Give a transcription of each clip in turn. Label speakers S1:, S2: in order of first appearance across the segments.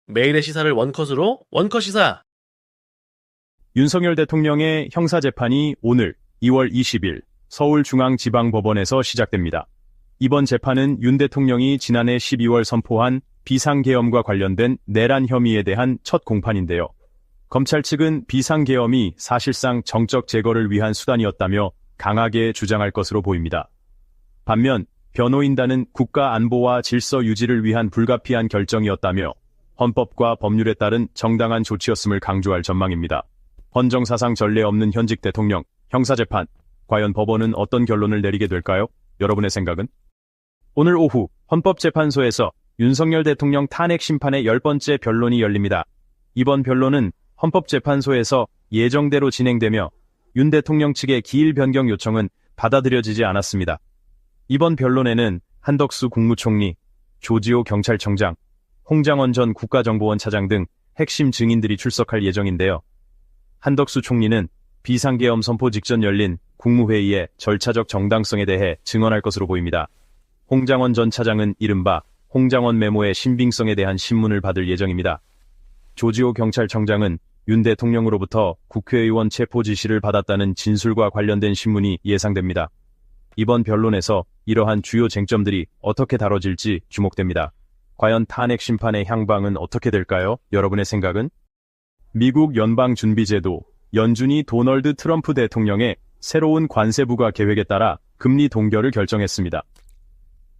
S1: 매일의 시사를 원컷으로 원컷 시사.
S2: 윤석열 대통령의 형사재판이 오늘 2월 20일 서울중앙지방법원에서 시작됩니다. 이번 재판은 윤 대통령이 지난해 12월 선포한 비상계엄과 관련된 내란 혐의에 대한 첫 공판인데요. 검찰 측은 비상계엄이 사실상 정적 제거를 위한 수단이었다며 강하게 주장할 것으로 보입니다. 반면 변호인단은 국가 안보와 질서 유지를 위한 불가피한 결정이었다며 헌법과 법률에 따른 정당한 조치였음을 강조할 전망입니다. 헌정사상 전례 없는 현직 대통령, 형사재판, 과연 법원은 어떤 결론을 내리게 될까요? 여러분의 생각은? 오늘 오후 헌법재판소에서 윤석열 대통령 탄핵 심판의 10번째 변론이 열립니다. 이번 변론은 헌법재판소에서 예정대로 진행되며 윤 대통령 측의 기일 변경 요청은 받아들여지지 않았습니다. 이번 변론에는 한덕수 국무총리, 조지호 경찰청장, 홍장원 전 국가정보원 차장 등 핵심 증인들이 출석할 예정인데요. 한덕수 총리는 비상계엄 선포 직전 열린 국무회의의 절차적 정당성에 대해 증언할 것으로 보입니다. 홍장원 전 차장은 이른바 홍장원 메모의 신빙성에 대한 신문을 받을 예정입니다. 조지호 경찰청장은 윤 대통령으로부터 국회의원 체포 지시를 받았다는 진술과 관련된 신문이 예상됩니다. 이번 변론에서 이러한 주요 쟁점들이 어떻게 다뤄질지 주목됩니다. 과연 탄핵 심판의 향방은 어떻게 될까요? 여러분의 생각은? 미국 연방준비제도, 연준이 도널드 트럼프 대통령의 새로운 관세 부과 계획에 따라 금리 동결을 결정했습니다.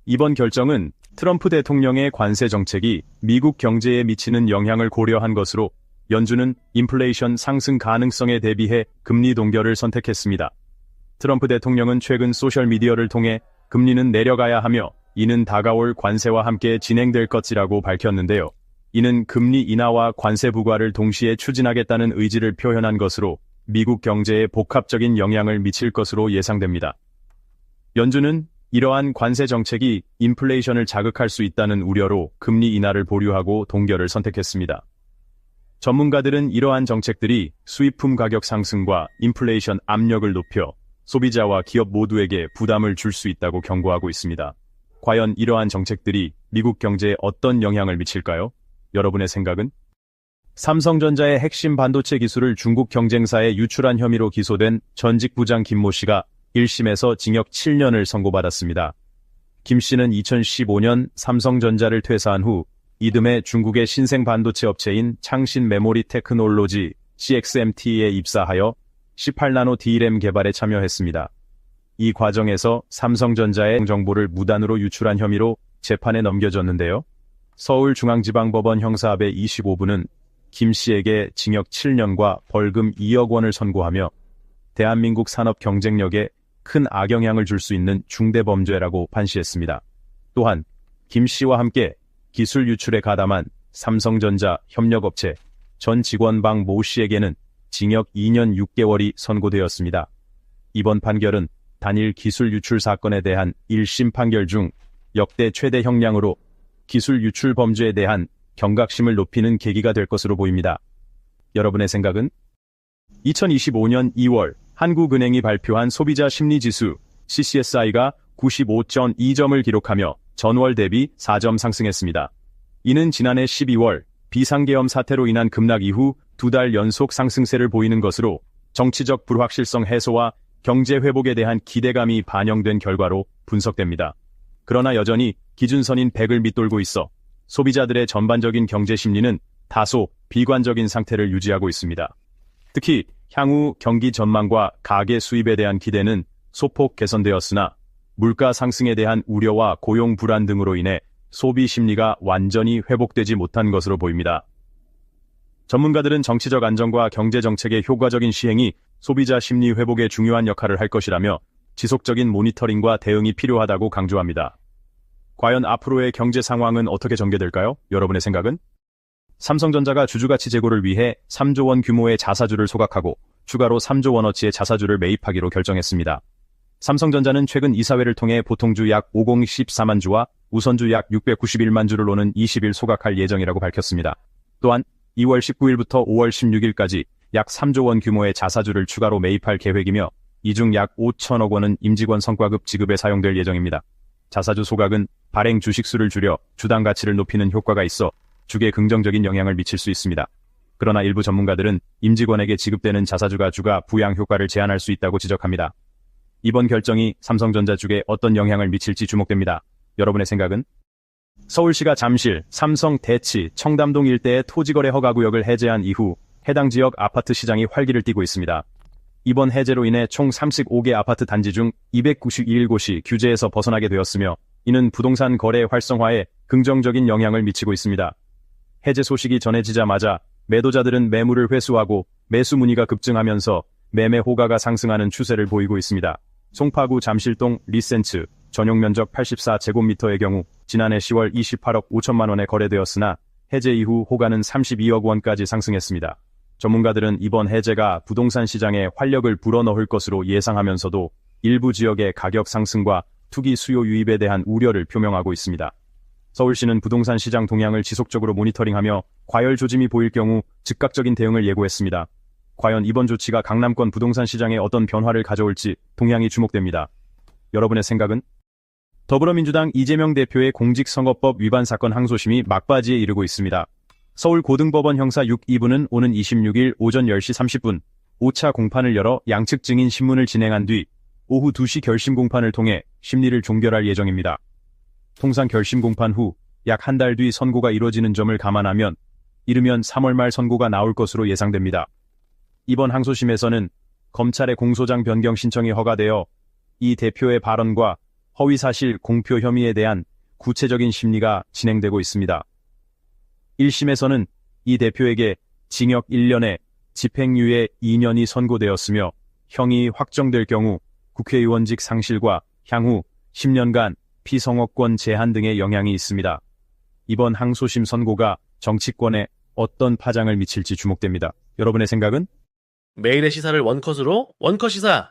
S2: 이번 결정은 트럼프 대통령의 관세 정책이 미국 경제에 미치는 영향을 고려한 것으로 연준은 인플레이션 상승 가능성에 대비해 금리 동결을 선택했습니다. 트럼프 대통령은 최근 소셜미디어를 통해 금리는 내려가야 하며 이는 다가올 관세와 함께 진행될 것이라고 밝혔는데요. 이는 금리 인하와 관세 부과를 동시에 추진하겠다는 의지를 표현한 것으로 미국 경제에 복합적인 영향을 미칠 것으로 예상됩니다. 연준은 이러한 관세 정책이 인플레이션을 자극할 수 있다는 우려로 금리 인하를 보류하고 동결을 선택했습니다. 전문가들은 이러한 정책들이 수입품 가격 상승과 인플레이션 압력을 높여 소비자와 기업 모두에게 부담을 줄 수 있다고 경고하고 있습니다. 과연 이러한 정책들이 미국 경제에 어떤 영향을 미칠까요? 여러분의 생각은? 삼성전자의 핵심 반도체 기술을 중국 경쟁사에 유출한 혐의로 기소된 전직 부장 김모 씨가 1심에서 징역 7년을 선고받았습니다. 김 씨는 2015년 삼성전자를 퇴사한 후 이듬해 중국의 신생 반도체 업체인 창신 메모리 테크놀로지 CXMT에 입사하여 18나노 D램 개발에 참여했습니다. 이 과정에서 삼성전자의 정보를 무단으로 유출한 혐의로 재판에 넘겨졌는데요. 서울중앙지방법원 형사합의 25부는 김 씨에게 징역 7년과 벌금 2억 원을 선고하며 대한민국 산업 경쟁력에 큰 악영향을 줄 수 있는 중대범죄라고 판시했습니다. 또한 김 씨와 함께 기술 유출에 가담한 삼성전자 협력업체 전 직원 방 모 씨에게는 징역 2년 6개월이 선고되었습니다. 이번 판결은 단일 기술 유출 사건에 대한 1심 판결 중 역대 최대 형량으로 기술 유출 범죄에 대한 경각심을 높이는 계기가 될 것으로 보입니다. 여러분의 생각은? 2025년 2월 한국은행이 발표한 소비자 심리지수 CCSI가 95.2점을 기록하며 전월 대비 4점 상승했습니다. 이는 지난해 12월 비상계엄 사태로 인한 급락 이후 2달 연속 상승세를 보이는 것으로 정치적 불확실성 해소와 경제 회복에 대한 기대감이 반영된 결과로 분석됩니다. 그러나 여전히 기준선인 100을 밑돌고 있어 소비자들의 전반적인 경제 심리는 다소 비관적인 상태를 유지하고 있습니다. 특히 향후 경기 전망과 가계 수입에 대한 기대는 소폭 개선되었으나 물가 상승에 대한 우려와 고용 불안 등으로 인해 소비 심리가 완전히 회복되지 못한 것으로 보입니다. 전문가들은 정치적 안정과 경제 정책의 효과적인 시행이 소비자 심리 회복에 중요한 역할을 할 것이라며 지속적인 모니터링과 대응이 필요하다고 강조합니다. 과연 앞으로의 경제 상황은 어떻게 전개될까요? 여러분의 생각은? 삼성전자가 주주가치 제고를 위해 3조 원 규모의 자사주를 소각하고 추가로 3조 원어치의 자사주를 매입하기로 결정했습니다. 삼성전자는 최근 이사회를 통해 보통주 약 504만 주와 우선주 약 691만 주를 오는 20일 소각할 예정이라고 밝혔습니다. 또한 2월 19일부터 5월 16일까지 약 3조 원 규모의 자사주를 추가로 매입할 계획이며 이 중 약 5천억 원은 임직원 성과급 지급에 사용될 예정입니다. 자사주 소각은 발행 주식수를 줄여 주당 가치를 높이는 효과가 있어 주계에 긍정적인 영향을 미칠 수 있습니다. 그러나 일부 전문가들은 임직원에게 지급되는 자사주가 주가 부양 효과를 제한할 수 있다고 지적합니다. 이번 결정이 삼성전자 주계에 어떤 영향을 미칠지 주목됩니다. 여러분의 생각은? 서울시가 잠실, 삼성, 대치, 청담동 일대의 토지거래 허가구역을 해제한 이후 해당 지역 아파트 시장이 활기를 띠고 있습니다. 이번 해제로 인해 총 35개 아파트 단지 중 291곳이 규제에서 벗어나게 되었으며 이는 부동산 거래 활성화에 긍정적인 영향을 미치고 있습니다. 해제 소식이 전해지자마자 매도자들은 매물을 회수하고 매수 문의가 급증하면서 매매 호가가 상승하는 추세를 보이고 있습니다. 송파구 잠실동 리센츠 전용 면적 84제곱미터의 경우 지난해 10월 28억 5천만 원에 거래되었으나 해제 이후 호가는 32억 원까지 상승했습니다. 전문가들은 이번 해제가 부동산 시장에 활력을 불어넣을 것으로 예상하면서도 일부 지역의 가격 상승과 투기 수요 유입에 대한 우려를 표명하고 있습니다. 서울시는 부동산 시장 동향을 지속적으로 모니터링하며 과열 조짐이 보일 경우 즉각적인 대응을 예고했습니다. 과연 이번 조치가 강남권 부동산 시장에 어떤 변화를 가져올지 동향이 주목됩니다. 여러분의 생각은? 더불어민주당 이재명 대표의 공직선거법 위반 사건 항소심이 막바지에 이르고 있습니다. 서울고등법원 형사 6, 2부는 오는 26일 오전 10시 30분 5차 공판을 열어 양측 증인 신문을 진행한 뒤 오후 2시 결심 공판을 통해 심리를 종결할 예정입니다. 통상 결심 공판 후 약 한 달 뒤 선고가 이뤄지는 점을 감안하면 이르면 3월 말 선고가 나올 것으로 예상됩니다. 이번 항소심에서는 검찰의 공소장 변경 신청이 허가되어 이 대표의 발언과 허위사실 공표 혐의에 대한 구체적인 심리가 진행되고 있습니다. 1심에서는 이 대표에게 징역 1년에 집행유예 2년이 선고되었으며 형이 확정될 경우 국회의원직 상실과 향후 10년간 피선거권 제한 등의 영향이 있습니다. 이번 항소심 선고가 정치권에 어떤 파장을 미칠지 주목됩니다. 여러분의 생각은?
S1: 매일의 시사를 원컷으로 원컷 시사.